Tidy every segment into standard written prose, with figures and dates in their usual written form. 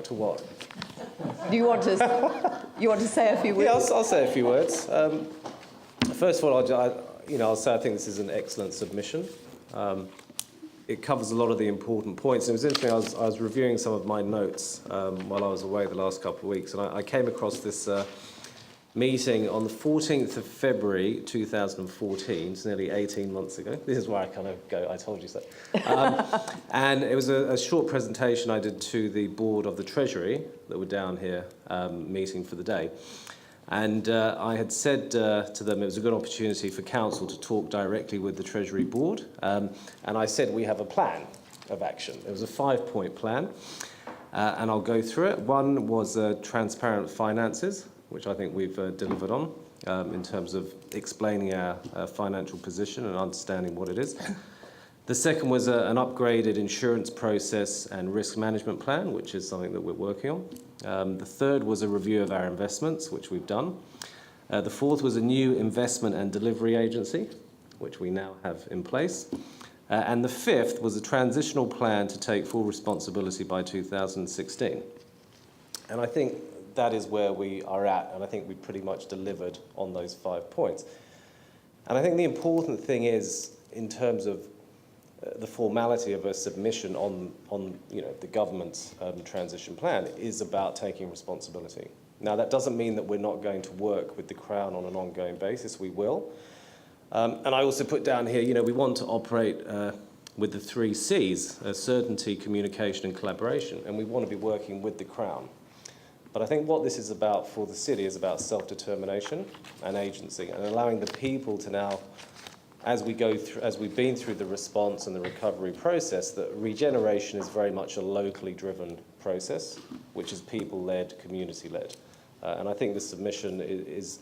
to what? Do you want to say a few words? Yeah, I'll say a few words. First of all, I'll say I think this is an excellent submission. It covers a lot of the important points. It was interesting, I was reviewing some of my notes while I was away the last couple of weeks, and I came across this meeting on the 14th of February 2014, it's nearly 18 months ago. This is where I kind of go, I told you so. And it was a short presentation I did to the board of the Treasury that were down here meeting for the day. And I had said to them it was a good opportunity for council to talk directly with the Treasury board. And I said we have a plan of action. It was a 5-point plan. And I'll go through it. One was transparent finances, which I think we've delivered on in terms of explaining our financial position and understanding what it is. The second was an upgraded insurance process and risk management plan, which is something that we're working on. The third was a review of our investments, which we've done. The fourth was a new investment and delivery agency, which we now have in place. And the fifth was a transitional plan to take full responsibility by 2016. And I think that is where we are at, and I think we pretty much delivered on those 5 points. And I think the important thing is, in terms of the formality of a submission on the government's transition plan, is about taking responsibility. Now, that doesn't mean that we're not going to work with the Crown on an ongoing basis. We will. And I also put down here, we want to operate with the 3 C's, certainty, communication and collaboration, and we want to be working with the Crown. But I think what this is about for the city is about self-determination and agency, and allowing the people to now, as we've been through the response and the recovery process, that regeneration is very much a locally driven process, which is people-led, community-led. And I think the submission is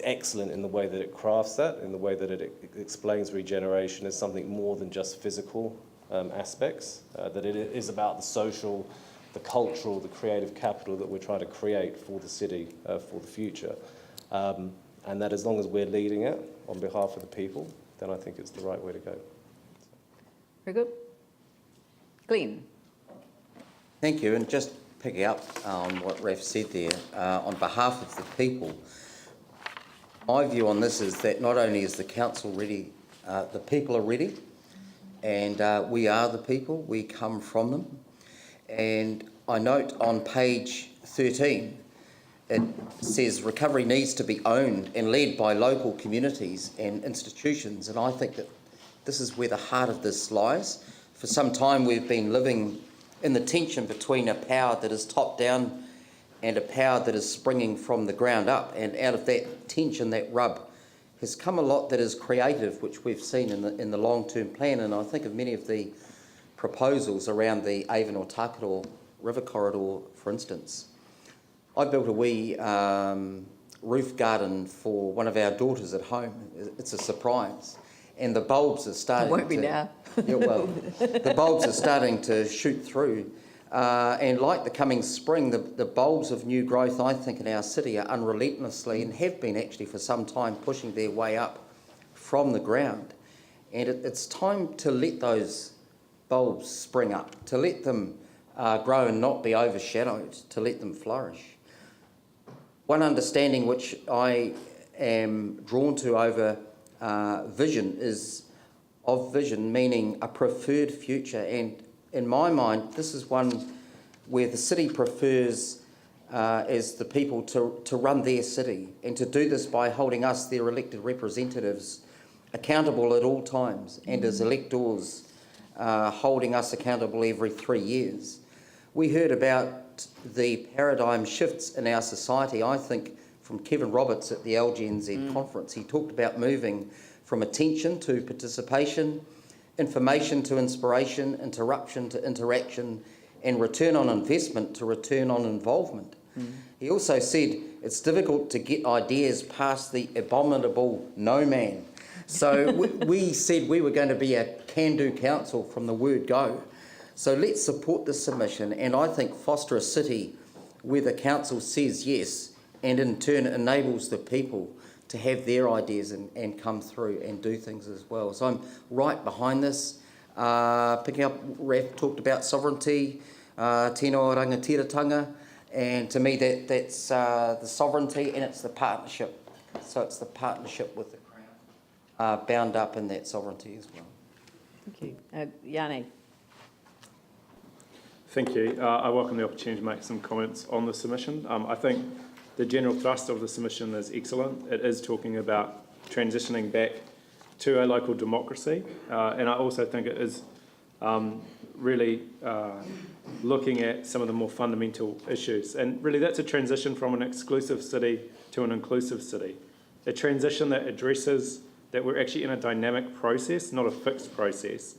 excellent in the way that it crafts that, in the way that it explains regeneration as something more than just physical aspects, that it is about the social, the cultural, the creative capital that we're trying to create for the city for the future. And that as long as we're leading it on behalf of the people, then I think it's the right way to go. Very good. Glenn. Thank you. And just picking up on what Raf said there, on behalf of the people, my view on this is that not only is the council ready, the people are ready, and we are the people, we come from them. And I note on page 13, it says recovery needs to be owned and led by local communities and institutions. And I think that this is where the heart of this lies. For some time we've been living in the tension between a power that is top down and a power that is springing from the ground up. And out of that tension, that rub, has come a lot that is creative, which we've seen in the long-term plan. And I think of many of the proposals around the Avon or Takaro River Corridor, for instance. I built a wee roof garden for one of our daughters at home. It's a surprise. And the bulbs are starting to... It won't be now. Yeah, well, the bulbs are starting to shoot through. And like the coming spring, the bulbs of new growth, I think, in our city are unrelentlessly, and have been actually for some time, pushing their way up from the ground. And it's time to let those bulbs spring up, to let them grow and not be overshadowed, to let them flourish. One understanding which I am drawn to over vision is of vision, meaning a preferred future. And in my mind, this is one where the city prefers as the people to run their city, and to do this by holding us, their elected representatives, accountable at all times, and as electors holding us accountable every 3 years. We heard about the paradigm shifts in our society, I think, from Kevin Roberts at the LGNZ conference. He talked about moving from attention to participation, information to inspiration, interruption to interaction, and return on investment to return on involvement. He also said it's difficult to get ideas past the abominable no man. So we said we were going to be a can-do council from the word go. So let's support this submission, and I think foster a city where the council says yes, and in turn enables the people to have their ideas and come through and do things as well. So I'm right behind this. Picking up, Raf talked about sovereignty. tino rangatiratanga, and to me that's the sovereignty and it's the partnership. So it's the partnership with the Crown, bound up in that sovereignty as well. Thank you. Yanni. Thank you. I welcome the opportunity to make some comments on the submission. I think the general thrust of the submission is excellent. It is talking about transitioning back to a local democracy, and I also think it is really looking at some of the more fundamental issues. And really that's a transition from an exclusive city to an inclusive city. A transition that addresses that we're actually in a dynamic process, not a fixed process,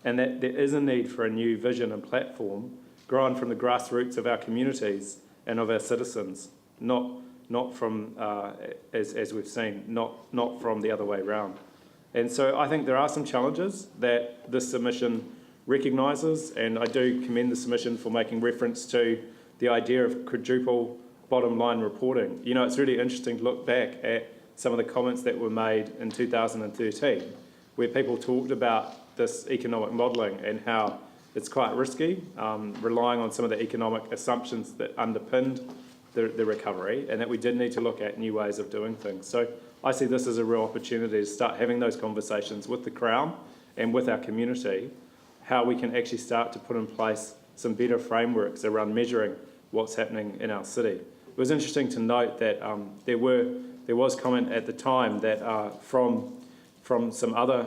and that there is a need for a new vision and platform grown from the grassroots of our communities and of our citizens, not from, as we've seen, not from the other way around. And so I think there are some challenges that this submission recognises, and I do commend the submission for making reference to the idea of quadruple bottom line reporting. You know, it's really interesting to look back at some of the comments that were made in 2013, where people talked about this economic modelling and how it's quite risky, relying on some of the economic assumptions that underpinned the recovery, and that we did need to look at new ways of doing things. So I see this as a real opportunity to start having those conversations with the Crown and with our community, how we can actually start to put in place some better frameworks around measuring what's happening in our city. It was interesting to note that there was comment at the time that from some other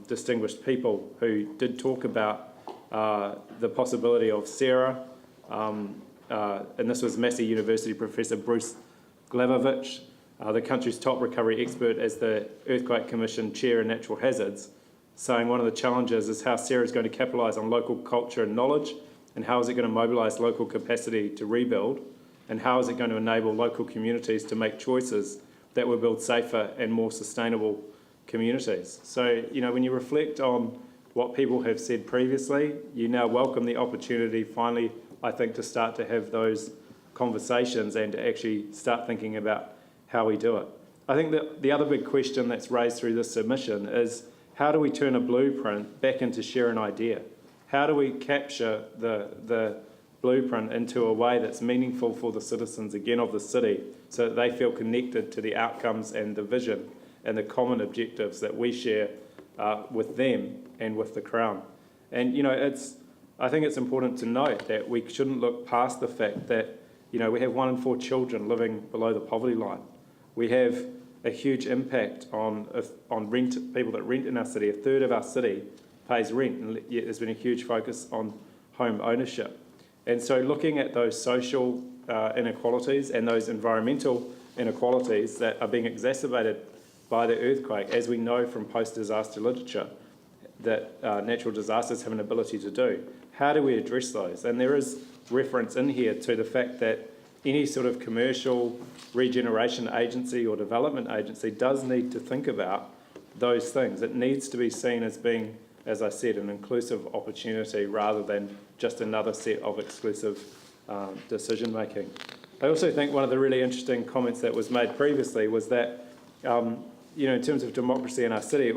distinguished people who did talk about the possibility of Sarah, and this was Massey University Professor Bruce Glavovich, the country's top recovery expert as the Earthquake Commission Chair in Natural Hazards, saying one of the challenges is how Sarah is going to capitalise on local culture and knowledge, and how is it going to mobilise local capacity to rebuild, and how is it going to enable local communities to make choices that will build safer and more sustainable communities. So, you know, when you reflect on what people have said previously, you now welcome the opportunity finally, I think, to start to have those conversations and to actually start thinking about how we do it. I think that the other big question that's raised through this submission is, how do we turn a blueprint back into share an idea? How do we capture the blueprint into a way that's meaningful for the citizens, again, of the city, so that they feel connected to the outcomes and the vision and the common objectives that we share with them and with the Crown? And, you know, I think it's important to note that we shouldn't look past the fact that, you know, we have 1 in 4 children living below the poverty line. We have a huge impact on rent, people that rent in our city. A third of our city pays rent, and yet there's been a huge focus on home ownership. And so looking at those social inequalities and those environmental inequalities that are being exacerbated by the earthquake, as we know from post-disaster literature, that natural disasters have an ability to do. How do we address those? And there is reference in here to the fact that any sort of commercial regeneration agency or development agency does need to think about those things. It needs to be seen as being, as I said, an inclusive opportunity rather than just another set of exclusive decision making. I also think one of the really interesting comments that was made previously was that, you know, in terms of democracy in our city,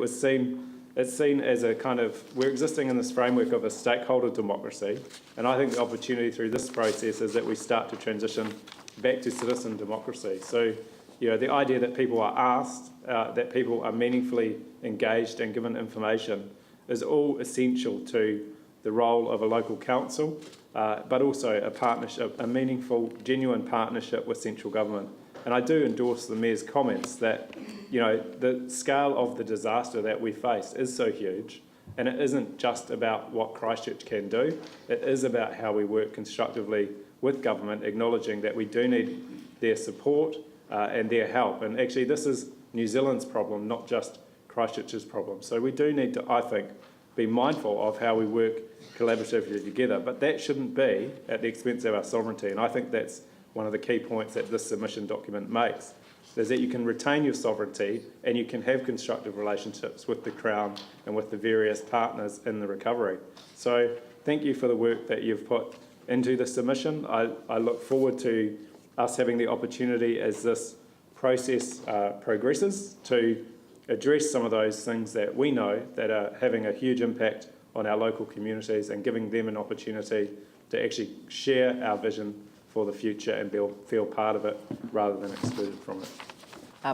it's seen as a kind of, we're existing in this framework of a stakeholder democracy, and I think the opportunity through this process is that we start to transition back to citizen democracy. So, you know, the idea that people are asked, that people are meaningfully engaged and given information is all essential to the role of a local council, but also a partnership, a meaningful, genuine partnership with central government. And I do endorse the Mayor's comments that, you know, the scale of the disaster that we face is so huge, and it isn't just about what Christchurch can do, it is about how we work constructively with government, acknowledging that we do need their support and their help. And actually this is New Zealand's problem, not just Christchurch's problem. So we do need to, I think, be mindful of how we work collaboratively together, but that shouldn't be at the expense of our sovereignty. And I think that's one of the key points that this submission document makes, is that you can retain your sovereignty and you can have constructive relationships with the Crown and with the various partners in the recovery. So thank you for the work that you've put into the submission. I look forward to us having the opportunity as this process progresses to address some of those things that we know that are having a huge impact on our local communities and giving them an opportunity to actually share our vision for the future and feel part of it rather than excluded from it.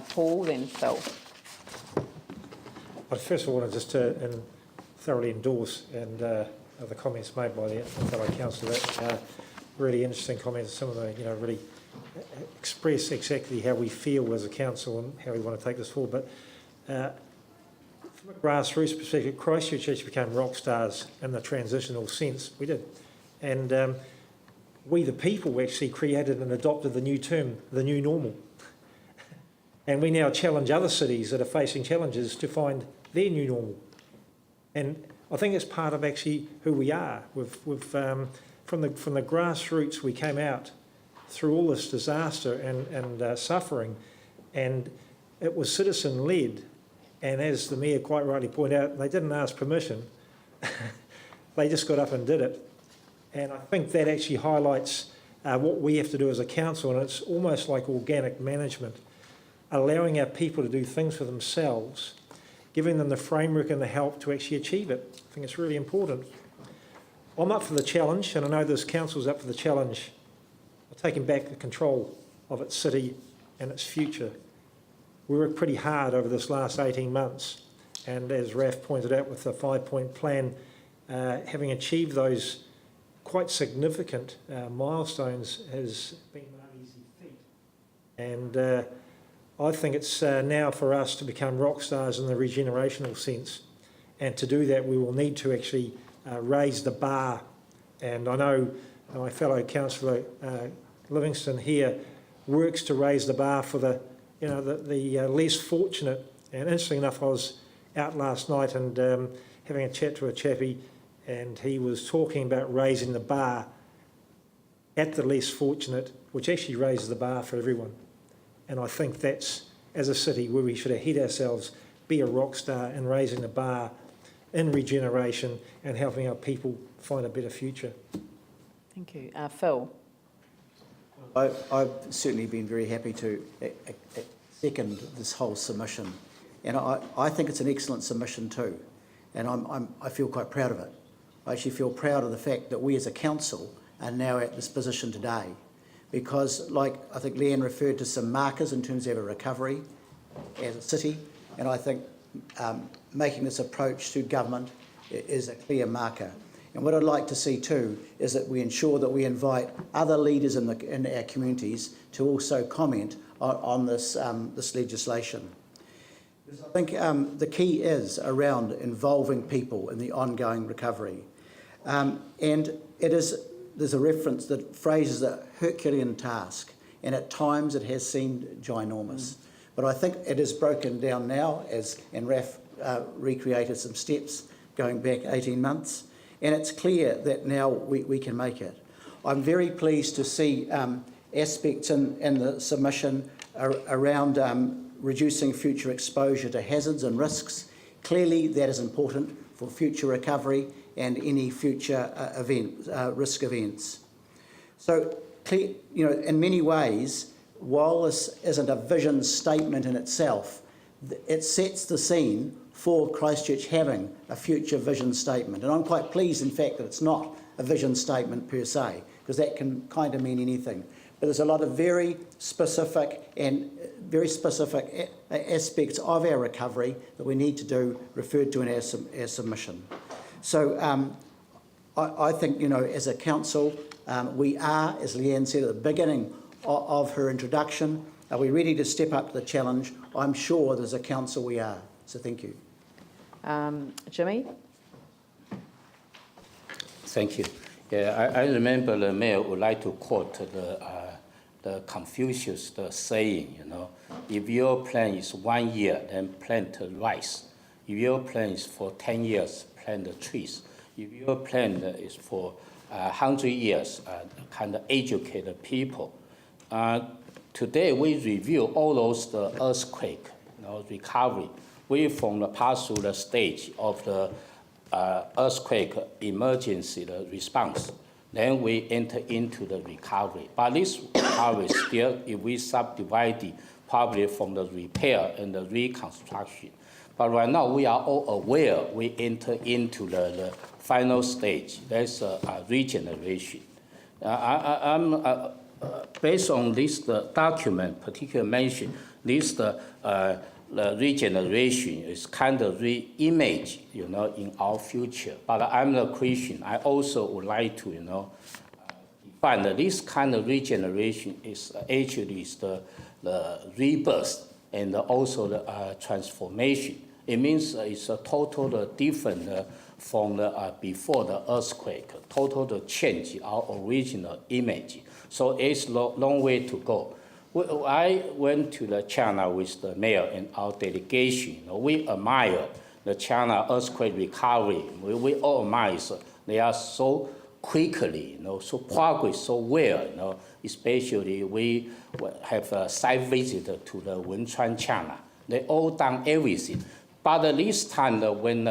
Paul, then Phil. I first of all want just to thoroughly endorse the comments made by the fellow councillor. Really interesting comments. Some of them, really express exactly how we feel as a council and how we want to take this forward. But from a grassroots perspective, Christchurch actually became rock stars in the transitional sense. We did. And we, the people, actually created and adopted the new term, the new normal. And we now challenge other cities that are facing challenges to find their new normal. And I think it's part of actually who we are. From the grassroots, we came out through all this disaster and suffering, and it was citizen-led. And as the Mayor quite rightly pointed out, they didn't ask permission. They just got up and did it. And I think that actually highlights what we have to do as a council, and it's almost like organic management, allowing our people to do things for themselves, giving them the framework and the help to actually achieve it. I think it's really important. I'm up for the challenge, and I know this council's up for the challenge of taking back the control of its city and its future. We worked pretty hard over this last 18 months, and as Raf pointed out with the 5-point plan, having achieved those quite significant milestones has been no easy feat. And I think it's now for us to become rock stars in the regenerational sense. And to do that, we will need to actually raise the bar. And I know my fellow councillor Livingston here works to raise the bar for the less fortunate. And interestingly enough, I was out last night and having a chat to a chappie, and he was talking about raising the bar at the less fortunate, which actually raises the bar for everyone. And I think that's, as a city, where we should head ourselves, be a rock star in raising the bar in regeneration and helping our people find a better future. Thank you. Phil. I've certainly been very happy to second this whole submission, and I think it's an excellent submission too, and I feel quite proud of it. I actually feel proud of the fact that we as a council are now at this position today, because like I think Leanne referred to some markers in terms of a recovery as a city, and I think making this approach to government is a clear marker. And what I'd like to see too is that we ensure that we invite other leaders in our communities to also comment on this legislation. I think the key is around involving people in the ongoing recovery. And there's a reference that phrases a Herculean task, and at times it has seemed ginormous. But I think it is broken down now, and Raf recreated some steps going back 18 months. And it's clear that now we can make it. I'm very pleased to see aspects in the submission around reducing future exposure to hazards and risks. Clearly that is important for future recovery and any future risk events. So, in many ways, while this isn't a vision statement in itself, it sets the scene for Christchurch having a future vision statement. And I'm quite pleased, in fact, that it's not a vision statement per se, because that can kind of mean anything. But there's a lot of very specific aspects of our recovery that we need to do, referred to in our submission. So I think, as a council, we are, as Leanne said at the beginning of her introduction, are we ready to step up to the challenge? I'm sure as a council we are. So thank you. Jimmy? Thank you. Yeah, I remember the mayor would like to quote the Confucius saying, if your plan is 1 year, then plant rice. If your plan is for 10 years, plant the trees. If your plan is for 100 years, kind of educate the people. Today we review all those earthquake, recovery. We from the pass through the stage of the earthquake emergency response. Then we enter into the recovery. But this recovery still, if we subdivide it, probably from the repair and the reconstruction. But right now, we are all aware we enter into the final stage. That's regeneration. I'm based on this document, particularly mention this the regeneration is kind of re-image, in our future. But I'm a Christian. I also would like to, define that this kind of regeneration is actually the rebirth and also the transformation. It means it's a total different from the before the earthquake, total change our original image. So it's a long way to go. I went to the China with the mayor and our delegation. We admire the China earthquake recovery. We all admire they are so quickly, so progress so well. Especially we have a site visit to the Wenchuan, China. They all done everything. But this time when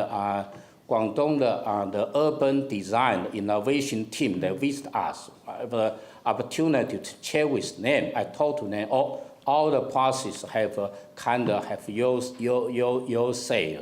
Guangdong, the urban design innovation team, they visit us. I have an opportunity to chat with them. I talked to them. All the process have have your say.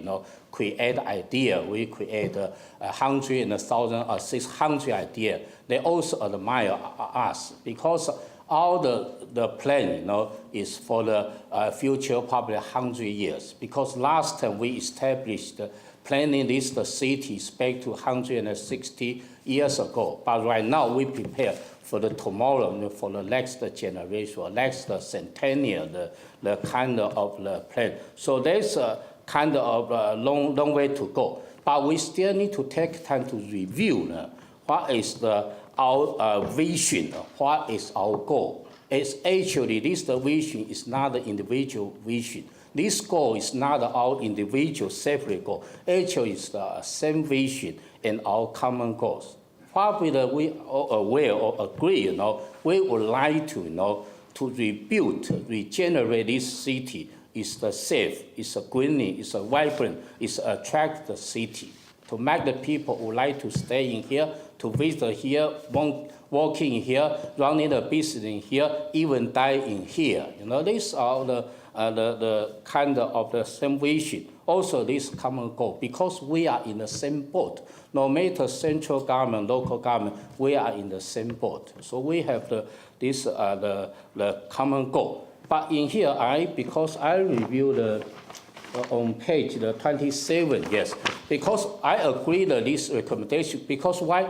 Create idea. We create 100 and 1,000 or 600 idea. They also admire us because all the plan, is for the future probably 100 years. Because last time we established planning this the cities back to 160 years ago. But right now we prepare for the tomorrow, for the next generation, next centennial, the kind of the plan. So there's a kind of a long way to go. But we still need to take time to review what is our vision, what is our goal. It's actually, this vision is not the individual vision. This goal is not our individual separate goal. Actually, it's the same vision and our common goals. Probably we all aware or agree, we would like to, to rebuild, regenerate this city. It's the safe, it's a greening, it's a vibrant, it's an attractive city. To make the people who like to stay in here, to visit here, working here, running a business in here, even die in here. These are the kind of the same vision. Also, this common goal, because we are in the same boat. No matter central government, local government, we are in the same boat. So we have the common goal. But in here, because I reviewed on page 27, yes, because I agree with this recommendation. Because why?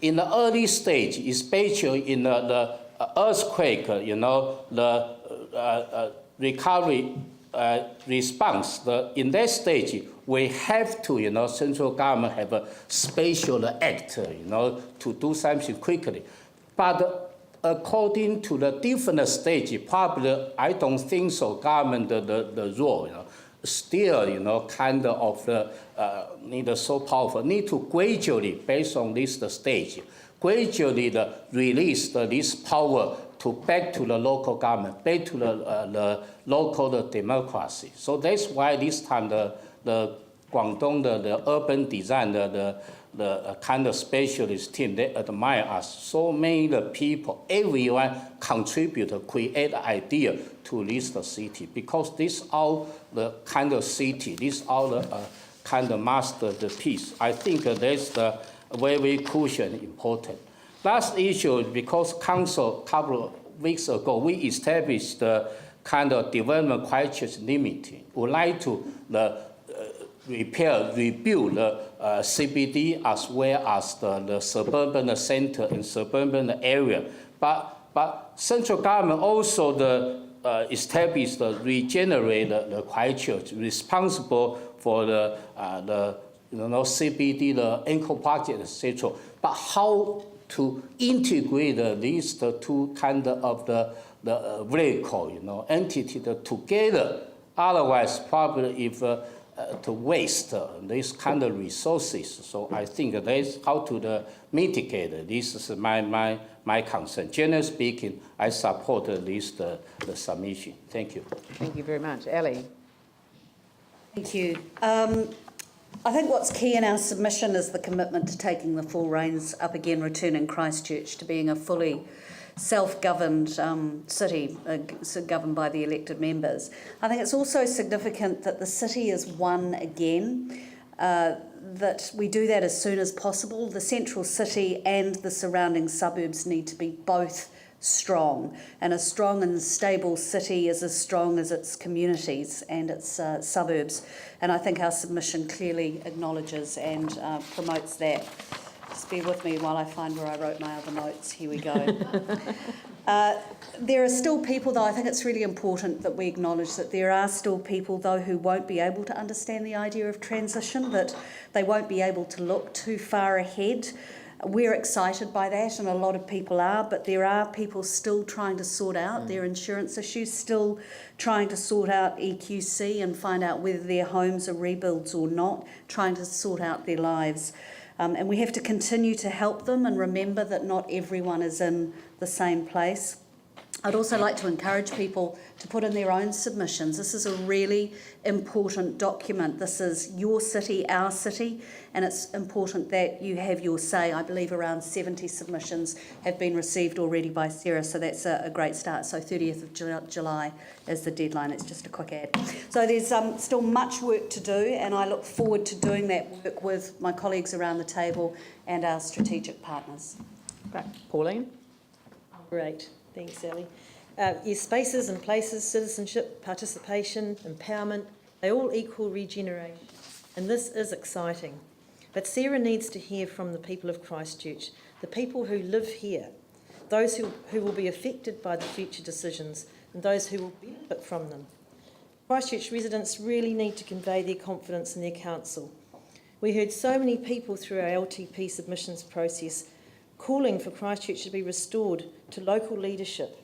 In the early stage, especially in the earthquake, the recovery response, in that stage, we have to, central government have a special act, to do something quickly. But according to the different stage, probably I don't think so. Government the role, still, kind of need so powerful. Need to gradually, based on this stage, gradually release this power back to the local government, back to the local democracy. So that's why this time the Guangdong, the urban design, the kind of specialist team, they admire us. So many people, everyone contribute, create idea to this city, because this all the kind of city, this all the kind of masterpiece. I think that's the very crucial and important. Last issue, because council a couple of weeks ago, we established the kind of development Christchurch limiting. We would like to rebuild the CBD as well as the suburban center and suburban area. But central government also established regenerate the Christchurch, responsible for the CBD, the anchor project, etc. But how to integrate these two kind of the vehicle, entity together? Otherwise, probably if to waste this kind of resources. So I think that's how to mitigate. This is my concern. Generally speaking, I support this the submission. Thank you. Thank you very much. Ellie? Thank you. I think what's key in our submission is the commitment to taking the full reins up again, returning Christchurch to being a fully self-governed city, governed by the elected members. I think it's also significant that the city is one again, that we do that as soon as possible. The central city and the surrounding suburbs need to be both strong, and a strong and stable city is as strong as its communities and its suburbs, and I think our submission clearly acknowledges and promotes that. Just bear with me while I find where I wrote my other notes. Here we go. There are still people, though, I think it's really important that we acknowledge that there are still people, though, who won't be able to understand the idea of transition, that they won't be able to look too far ahead. We're excited by that, and a lot of people are, but there are people still trying to sort out their insurance issues, still trying to sort out EQC and find out whether their homes are rebuilds or not, trying to sort out their lives. And we have to continue to help them and remember that not everyone is in the same place. I'd also like to encourage people to put in their own submissions. This is a really important document. This is your city, our city, and it's important that you have your say. I believe around 70 submissions have been received already by Sarah, so that's a great start. So 30th of July is the deadline. It's just a quick ad. So there's still much work to do, and I look forward to doing that work with my colleagues around the table and our strategic partners. Great. Pauline? Great, thanks, Sally. Yes, spaces and places, citizenship, participation, empowerment, they all equal regeneration, and this is exciting. But Sarah needs to hear from the people of Christchurch, the people who live here, those who will be affected by the future decisions and those who will benefit from them. Christchurch residents really need to convey their confidence in their council. We heard so many people through our LTP submissions process calling for Christchurch to be restored to local leadership.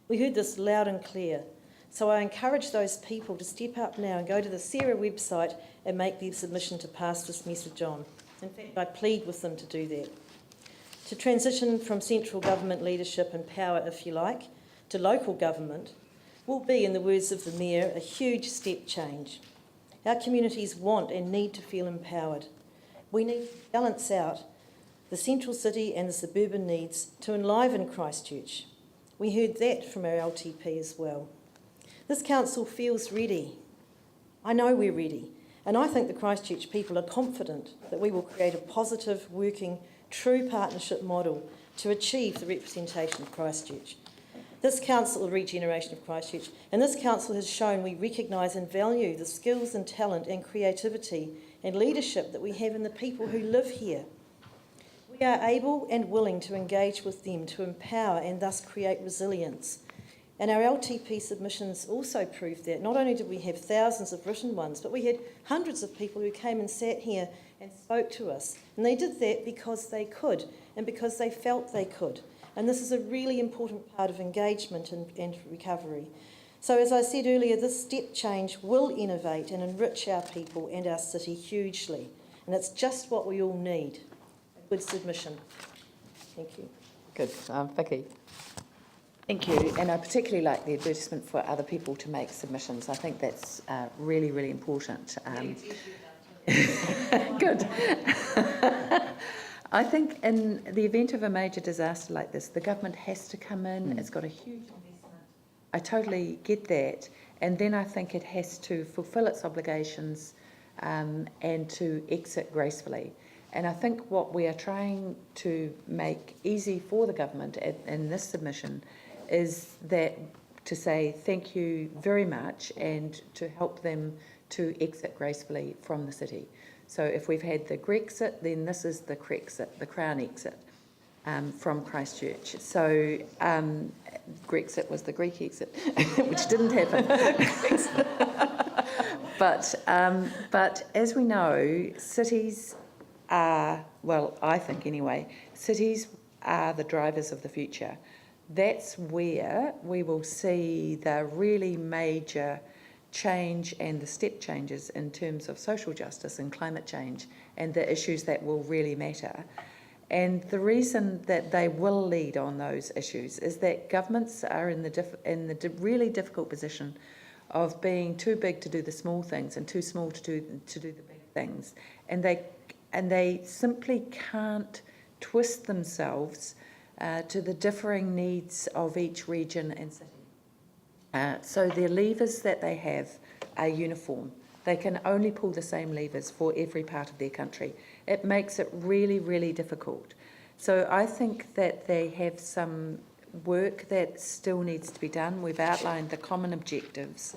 We heard this loud and clear, so I encourage those people to step up now and go to the Sarah website and make their submission to pass this message on. In fact, I plead with them to do that. To transition from central government leadership and power, if you like, to local government will be, in the words of the Mayor, a huge step change. Our communities want and need to feel empowered. We need to balance out the central city and the suburban needs to enliven Christchurch. We heard that from our LTP as well. This council feels ready. I know we're ready, and I think the Christchurch people are confident that we will create a positive, working, true partnership model to achieve the representation of Christchurch. This council, Regeneration of Christchurch, and this council has shown we recognise and value the skills and talent and creativity and leadership that we have in the people who live here. We are able and willing to engage with them to empower and thus create resilience. And our LTP submissions also proved that. Not only did we have thousands of written ones, but we had hundreds of people who came and sat here and spoke to us. And they did that because they could and because they felt they could. And this is a really important part of engagement and recovery. So as I said earlier, this step change will innovate and enrich our people and our city hugely. And it's just what we all need. A good submission. Thank you. Good. Vicky? Thank you. And I particularly like the advertisement for other people to make submissions. I think that's really, really important. Good. I think in the event of a major disaster like this, the government has to come in. It's got a huge investment. I totally get that. And then I think it has to fulfil its obligations and to exit gracefully. And I think what we are trying to make easy for the government in this submission is that to say thank you very much and to help them to exit gracefully from the city. So if we've had the Grexit, then this is the Crexit, the Crown exit from Christchurch. So Grexit was the Greek exit, which didn't happen. But as we know, cities are, well, I think anyway, cities are the drivers of the future. That's where we will see the really major change and the step changes in terms of social justice and climate change and the issues that will really matter. And the reason that they will lead on those issues is that governments are in the really difficult position of being too big to do the small things and too small to do the big things. things, and they simply can't twist themselves to the differing needs of each region and city. So the levers that they have are uniform. They can only pull the same levers for every part of their country. It makes it really, really difficult. So I think that they have some work that still needs to be done. We've outlined the common objectives.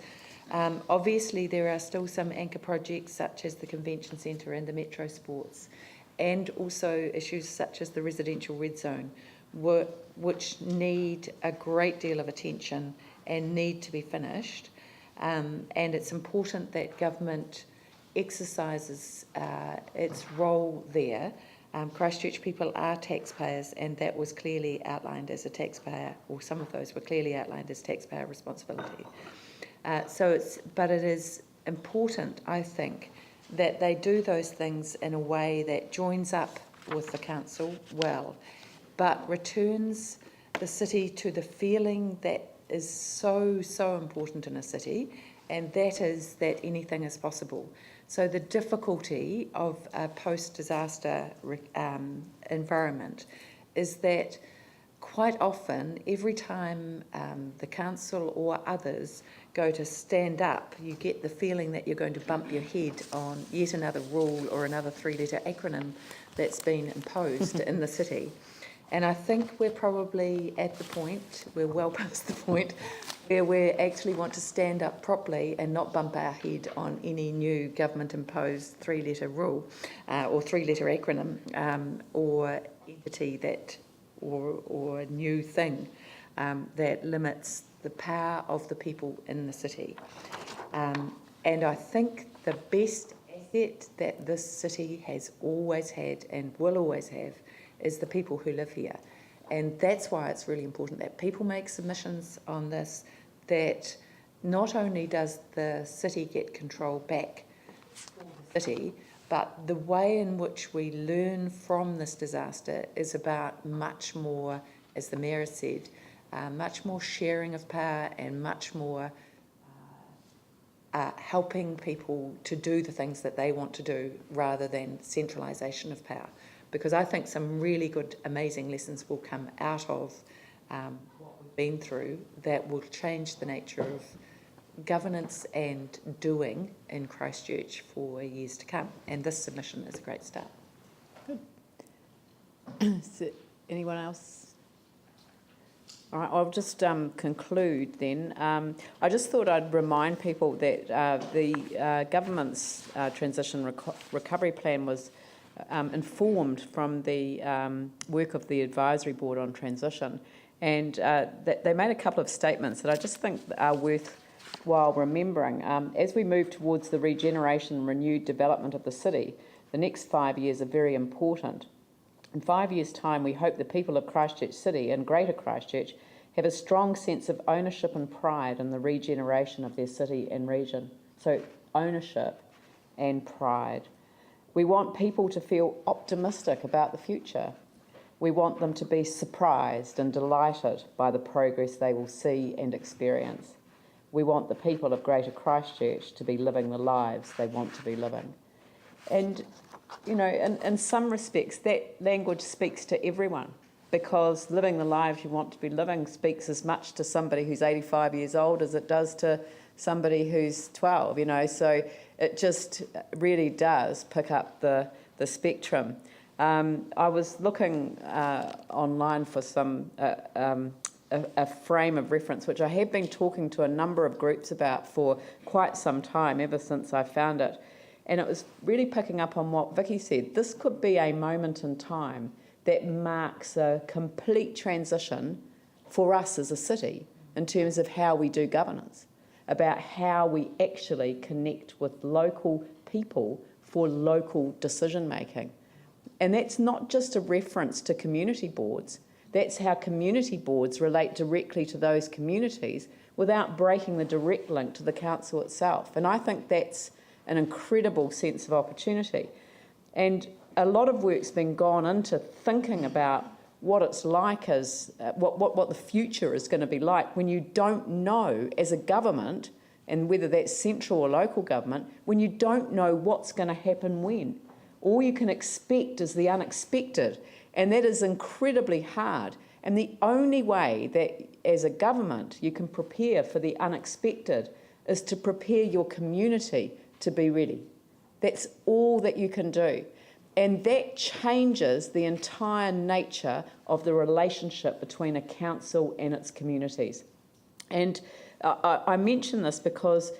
Obviously, there are still some anchor projects such as the Convention Centre and the Metro Sports, and also issues such as the residential red zone, which need a great deal of attention and need to be finished. And it's important that government exercises its role there. Christchurch people are taxpayers, and that was clearly outlined as a taxpayer, or some of those were clearly outlined as taxpayer responsibility. But it is important, I think, that they do those things in a way that joins up with the council well, but returns the city to the feeling that is so, so important in a city, and that is that anything is possible. So the difficulty of a post-disaster environment is that quite often, every time the council or others go to stand up, you get the feeling that you're going to bump your head on yet another rule or another three-letter acronym that's been imposed in the city. And I think we're probably at the point, we're well past the point, where we actually want to stand up properly and not bump our head on any new government-imposed three-letter rule or three-letter acronym or entity that, or new thing that limits the power of the people in the city. And I think the best asset that this city has always had and will always have is the people who live here. And that's why it's really important that people make submissions on this, that not only does the city get control back for the city, but the way in which we learn from this disaster is about much more, as the Mayor has said, much more sharing of power and much more helping people to do the things that they want to do rather than centralisation of power. Because I think some really good, amazing lessons will come out of what we've been through that will change the nature of governance and doing in Christchurch for years to come. And this submission is a great start. So, anyone else? All right, I'll just conclude then. I just thought I'd remind people that the government's transition recovery plan was informed from the work of the Advisory Board on Transition, and that they made a couple of statements that I just think are worthwhile remembering. As we move towards the regeneration and renewed development of the city, the next 5 years are very important. In 5 years' time, we hope the people of Christchurch City and Greater Christchurch have a strong sense of ownership and pride in the regeneration of their city and region. So, ownership and pride. We want people to feel optimistic about the future. We want them to be surprised and delighted by the progress they will see and experience. We want the people of Greater Christchurch to be living the lives they want to be living. And, you know, in some respects, that language speaks to everyone, because living the lives you want to be living speaks as much to somebody who's 85 years old as it does to somebody who's 12, you know, so it just really does pick up the spectrum. I was looking online for some a frame of reference, which I have been talking to a number of groups about for quite some time, ever since I found it. And it was really picking up on what Vicky said. This could be a moment in time that marks a complete transition for us as a city in terms of how we do governance, about how we actually connect with local people for local decision making. And that's not just a reference to community boards. That's how community boards relate directly to those communities without breaking the direct link to the council itself. And I think that's an incredible sense of opportunity. And a lot of work's been gone into thinking about what it's like as what the future is going to be like when you don't know as a government and whether that's central or local government, when you don't know what's going to happen when. All you can expect is the unexpected, and that is incredibly hard. And the only way that, as a government, you can prepare for the unexpected is to prepare your community to be ready. That's all that you can do. And that changes the entire nature of the relationship between a council and its communities. And I mention this because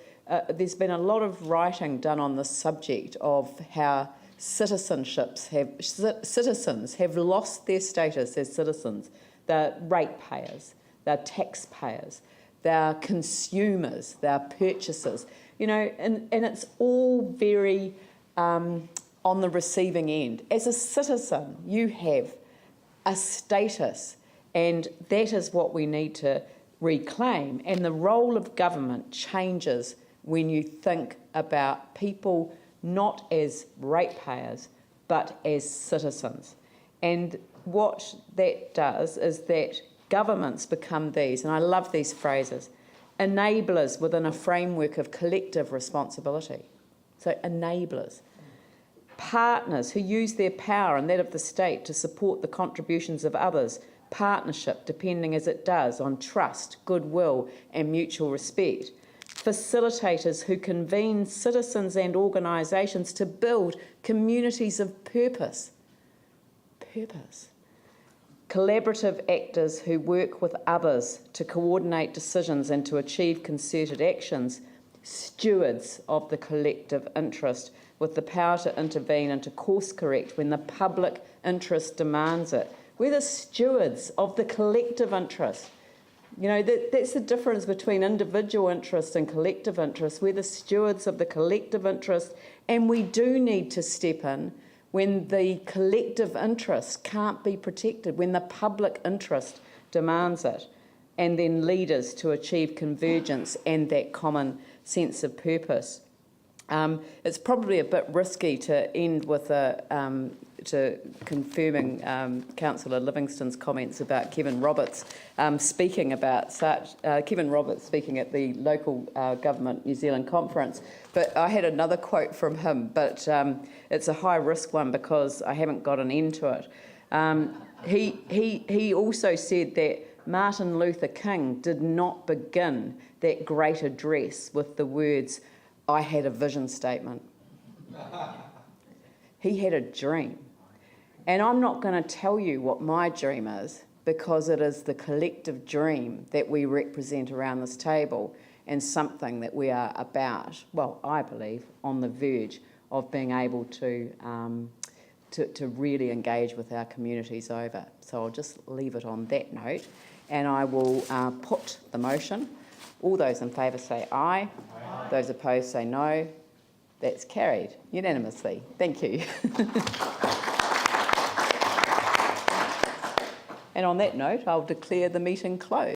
there's been a lot of writing done on the subject of how citizens have lost their status as citizens. They're ratepayers, they're taxpayers, they're consumers, they're purchasers, and it's all very on the receiving end. As a citizen, you have a status, and that is what we need to reclaim. And the role of government changes when you think about people not as ratepayers, but as citizens. And what that does is that governments become these, and I love these phrases, enablers within a framework of collective responsibility. So enablers. Partners who use their power and that of the state to support the contributions of others. Partnership, depending as it does on trust, goodwill and mutual respect. Facilitators who convene citizens and organisations to build communities of purpose. Purpose. Collaborative actors who work with others to coordinate decisions and to achieve concerted actions. Stewards of the collective interest with the power to intervene and to course correct when the public interest demands it. We're the stewards of the collective interest. That's the difference between individual interest and collective interest. We're the stewards of the collective interest, and we do need to step in when the collective interest can't be protected, when the public interest demands it, and then leaders to achieve convergence and that common sense of purpose. It's probably a bit risky to end with confirming Councillor Livingston's comments about Kevin Roberts speaking about Kevin Roberts speaking at the local government New Zealand conference. But I had another quote from him, but it's a high risk one because I haven't got an end to it. He also said that Martin Luther King did not begin that great address with the words, "I had a vision statement." He had a dream. And I'm not going to tell you what my dream is, because it is the collective dream that we represent around this table and something that we are about, well, I believe, on the verge of being able to really engage with our communities over. So I'll just leave it on that note, and I will put the motion. All those in favour say aye. Aye. Those opposed say no. That's carried unanimously. Thank you. And on that note, I'll declare the meeting closed.